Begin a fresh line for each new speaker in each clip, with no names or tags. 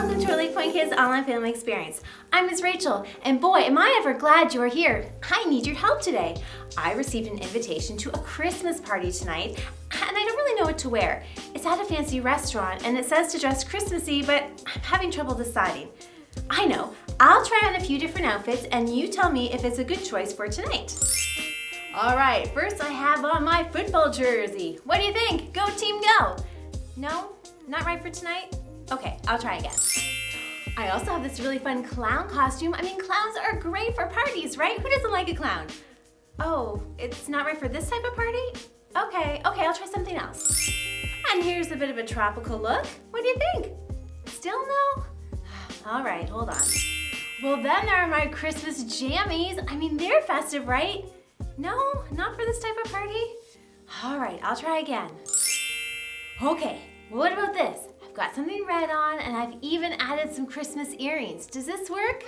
Welcome to our LakePoint Kids online family experience. I'm Ms. Rachel, and boy, am I ever glad you are here. I need your help today. I received an invitation to a Christmas party tonight, and I don't really know what to wear. It's at a fancy restaurant, and it says to dress Christmassy, but I'm having trouble deciding. I know, I'll try on a few different outfits, and you tell me if it's a good choice for tonight. All right, first I have on my football jersey. What do you think? Go team go! No? Not right for tonight? Okay, I'll try again. I also have this really fun clown costume. I mean, clowns are great for parties, right? Who doesn't like a clown? Oh, it's not right for this type of party? Okay, I'll try something else. And here's a bit of a tropical look. What do you think? Still no? All right, hold on. Well, then there are my Christmas jammies. I mean, they're festive, right? No, not for this type of party? All right, I'll try again. Okay, what about this? I've got something red on, and I've even added some Christmas earrings. Does this work?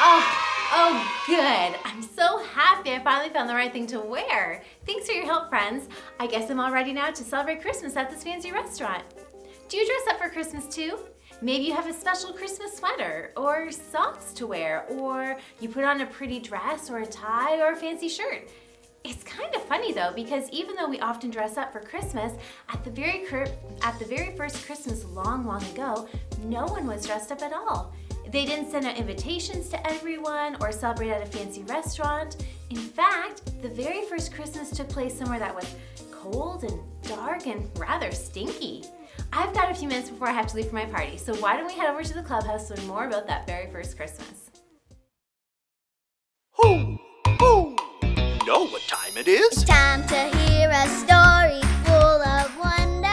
Oh, good. I'm so happy I finally found the right thing to wear. Thanks for your help, friends. I guess I'm all ready now to celebrate Christmas at this fancy restaurant. Do you dress up for Christmas too? Maybe you have a special Christmas sweater, or socks to wear, or you put on a pretty dress, or a tie, or a fancy shirt. It's kind of funny though, because even though we often dress up for Christmas, at the very first Christmas long ago, no one was dressed up at all. They didn't send out invitations to everyone or celebrate at a fancy restaurant. In fact, the very first Christmas took place somewhere that was cold and dark and rather stinky. I've got a few minutes before I have to leave for my party, so why don't we head over to the Clubhouse to learn more about that very first Christmas.
Ho! Ho! You know what time it is?
It's time to hear a story full of wonder.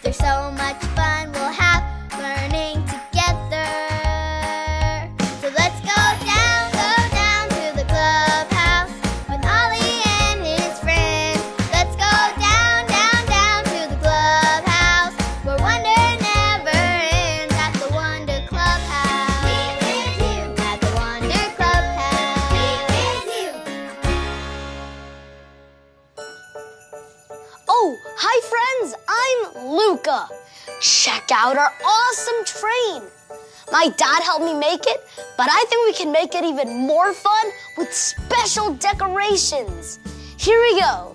There's so much fun we'll have learning together. So let's go down to the clubhouse with Ollie and his friends. Let's go down to the clubhouse where wonder never ends at the Wonder Clubhouse. Meet with you at the Wonder Clubhouse. Meet with you.
Oh, hi friends, I'm Luca. Check out our awesome train. My dad helped me make it, but I think we can make it even more fun with special decorations. Here we go.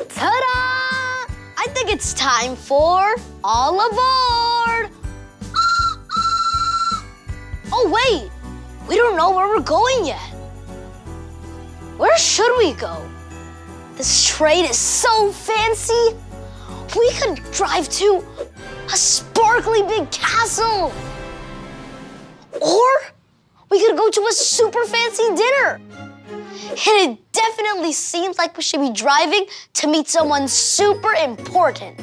Ta-da! I think it's time for All Aboard! Oh wait, we don't know where we're going yet. Where should we go? This train is so fancy. We could drive to a sparkly big castle. Or we could go to a super fancy dinner. And it definitely seems like we should be driving to meet someone super important.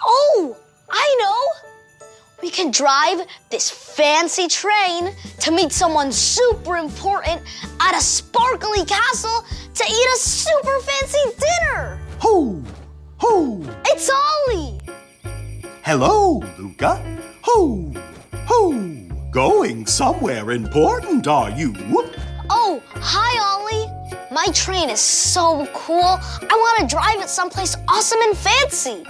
Oh, I know. We can drive this fancy train to meet someone super important at a sparkly castle to eat a super fancy dinner.
Ho! Ho!
It's Ollie.
Hello, Luca. Ho! Ho! Going somewhere important, are you?
Oh, hi, Ollie. My train is so cool. I want to drive it someplace awesome and fancy.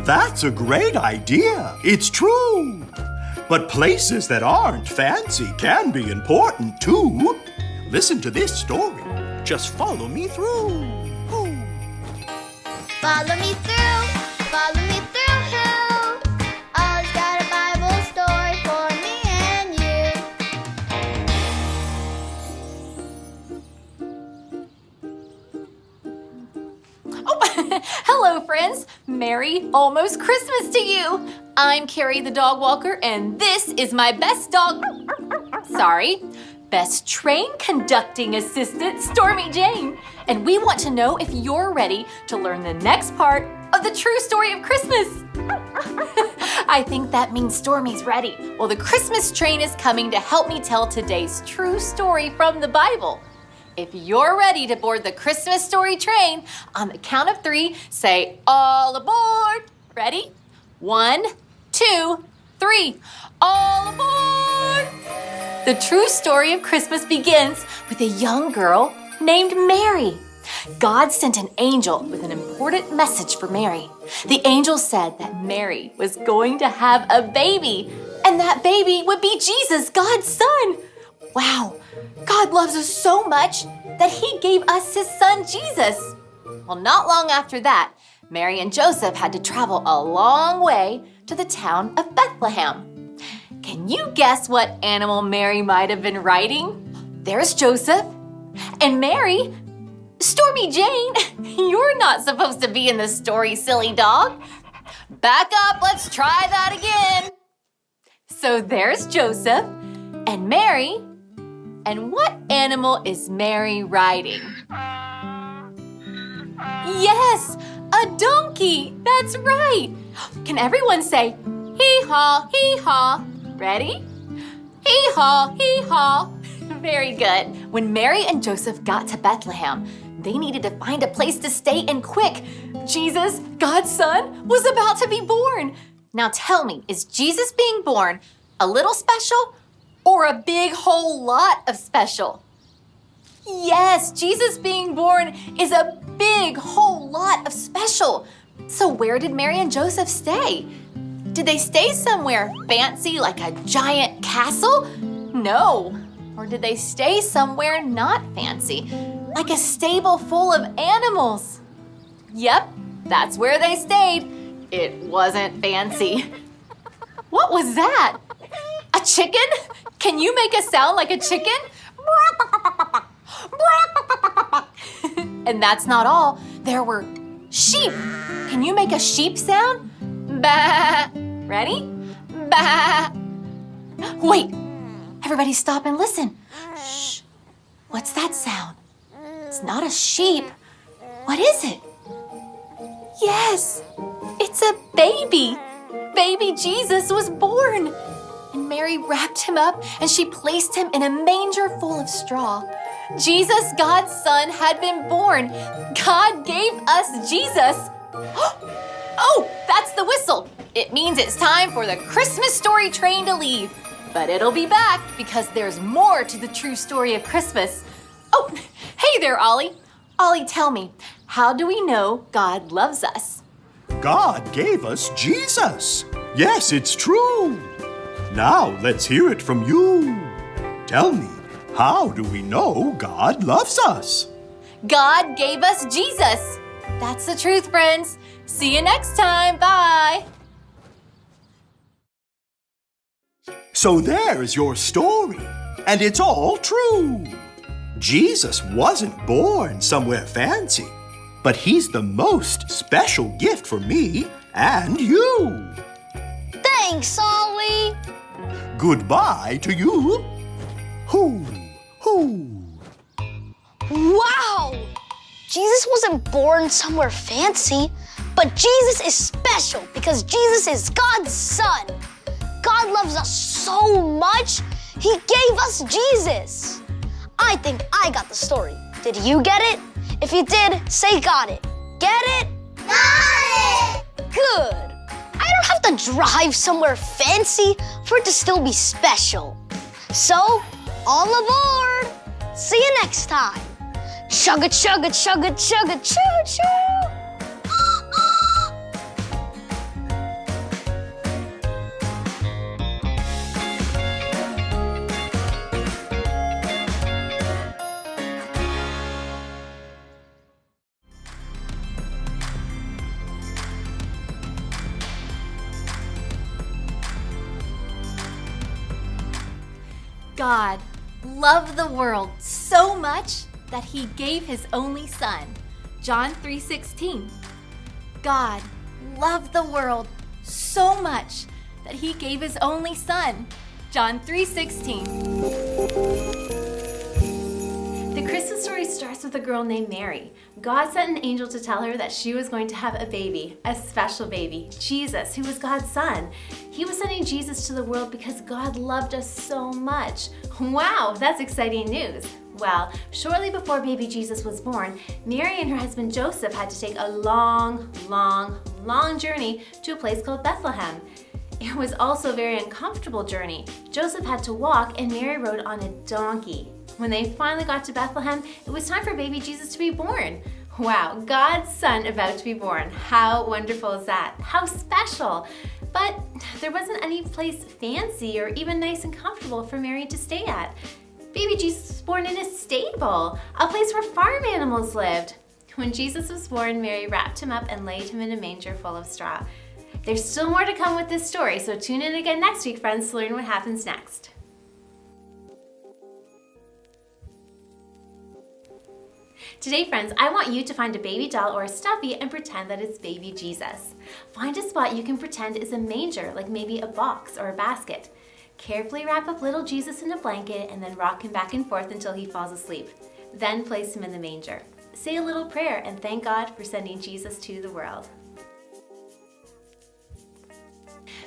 That's a great idea. It's true. But places that aren't fancy can be important too. Listen to this story. Just follow me through. Ho!
Follow me through, follow me through. Ollie's got a Bible story for me and you.
Oh, hello friends. Merry almost Christmas to you. I'm Carrie the dog walker, and this is my best train conducting assistant, Stormy Jane. And we want to know if you're ready to learn the next part of the true story of Christmas. I think that means Stormy's ready. Well, the Christmas train is coming to help me tell today's true story from the Bible. If you're ready to board the Christmas story train, on the count of 3, say, all aboard. Ready? 1, 2, 3. All aboard! The true story of Christmas begins with a young girl named Mary. God sent an angel with an important message for Mary. The angel said that Mary was going to have a baby, and that baby would be Jesus, God's son. Wow, God loves us so much that he gave us his son, Jesus. Well, not long after that, Mary and Joseph had to travel a long way to the town of Bethlehem. Can you guess what animal Mary might have been riding? There's Joseph. And Mary, Stormy Jane, you're not supposed to be in the story, silly dog. Back up, let's try that again. So there's Joseph and Mary. And what animal is Mary riding? Yes, a donkey. That's right. Can everyone say, hee-haw, hee-haw? Ready? Hee-haw, hee-haw. Very good. When Mary and Joseph got to Bethlehem, they needed to find a place to stay and quick. Jesus, God's son, was about to be born. Now tell me, is Jesus being born a little special or a big whole lot of special? Yes, Jesus being born is a big whole lot of special. So where did Mary and Joseph stay? Did they stay somewhere fancy like a giant castle? No. Or did they stay somewhere not fancy, like a stable full of animals? Yep, that's where they stayed. It wasn't fancy. What was that? A chicken? Can you make a sound like a chicken? And that's not all. There were sheep. Can you make a sheep sound? Bah. Ready? Bah. Wait. Everybody stop and listen. Shh. What's that sound? It's not a sheep. What is it? Yes, it's a baby. Baby Jesus was born. And Mary wrapped him up and she placed him in a manger full of straw. Jesus, God's son, had been born. God gave us Jesus. Oh, that's the whistle. It means it's time for the Christmas story train to leave. But it'll be back because there's more to the true story of Christmas. Oh, hey there, Ollie. Ollie, tell me, how do we know God loves us?
God gave us Jesus. Yes, it's true. Now let's hear it from you. Tell me, how do we know God loves us?
God gave us Jesus. That's the truth, friends. See you next time. Bye.
So there's your story, and it's all true. Jesus wasn't born somewhere fancy, but he's the most special gift for me and you.
Thanks, Ollie.
Goodbye to you. Hoo, hoo.
Wow! Jesus wasn't born somewhere fancy, but Jesus is special because Jesus is God's son. God loves us so much, he gave us Jesus. I think I got the story. Did you get it? If you did, say got it. Get it?
Got it!
Good. I don't have to drive somewhere fancy for it to still be special. So, all aboard! See you next time. Chugga, chugga, chugga, chugga, choo, choo.
God loved the world so much that he gave his only son. John 3:16. God loved the world so much that he gave his only son. John 3:16.
The Christmas story starts with a girl named Mary. God sent an angel to tell her that she was going to have a baby, a special baby, Jesus, who was God's son. He was sending Jesus to the world because God loved us so much. Wow, that's exciting news. Well, shortly before baby Jesus was born, Mary and her husband Joseph had to take a long journey to a place called Bethlehem. It was also a very uncomfortable journey. Joseph had to walk and Mary rode on a donkey. When they finally got to Bethlehem, it was time for baby Jesus to be born. Wow, God's son about to be born. How wonderful is that? How special. But there wasn't any place fancy or even nice and comfortable for Mary to stay at. Baby Jesus was born in a stable, a place where farm animals lived. When Jesus was born, Mary wrapped him up and laid him in a manger full of straw. There's still more to come with this story, so tune in again next week, friends, to learn what happens next. Today, friends, I want you to find a baby doll or a stuffy and pretend that it's baby Jesus. Find a spot you can pretend is a manger, like maybe a box or a basket. Carefully wrap up little Jesus in a blanket and then rock him back and forth until he falls asleep. Then place him in the manger. Say a little prayer and thank God for sending Jesus to the world.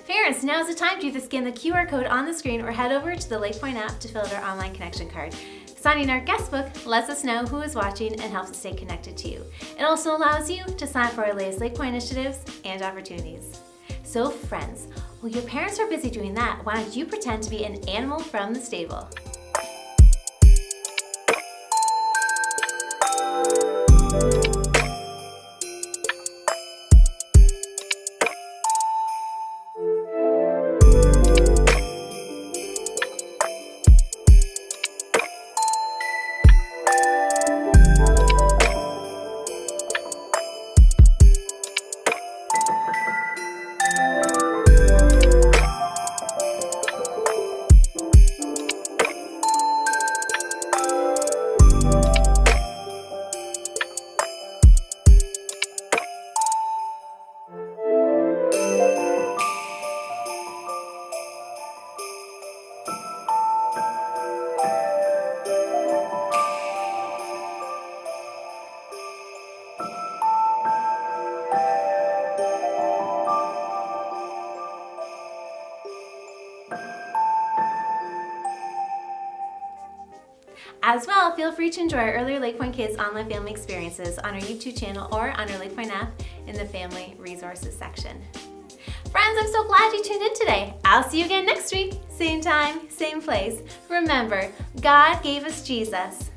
Parents, now is the time to either scan the QR code on the screen or head over to the LakePoint app to fill out our online connection card. Signing our guest book lets us know who is watching and helps us stay connected to you. It also allows you to sign up for our latest LakePoint initiatives and opportunities. So friends, while your parents are busy doing that, why don't you pretend to be an animal from the stable? As well, feel free to enjoy our earlier LakePoint Kids online family experiences on our YouTube channel or on our LakePoint app in the Family Resources section. Friends, I'm so glad you tuned in today. I'll see you again next week. Same time, same place. Remember, God gave us Jesus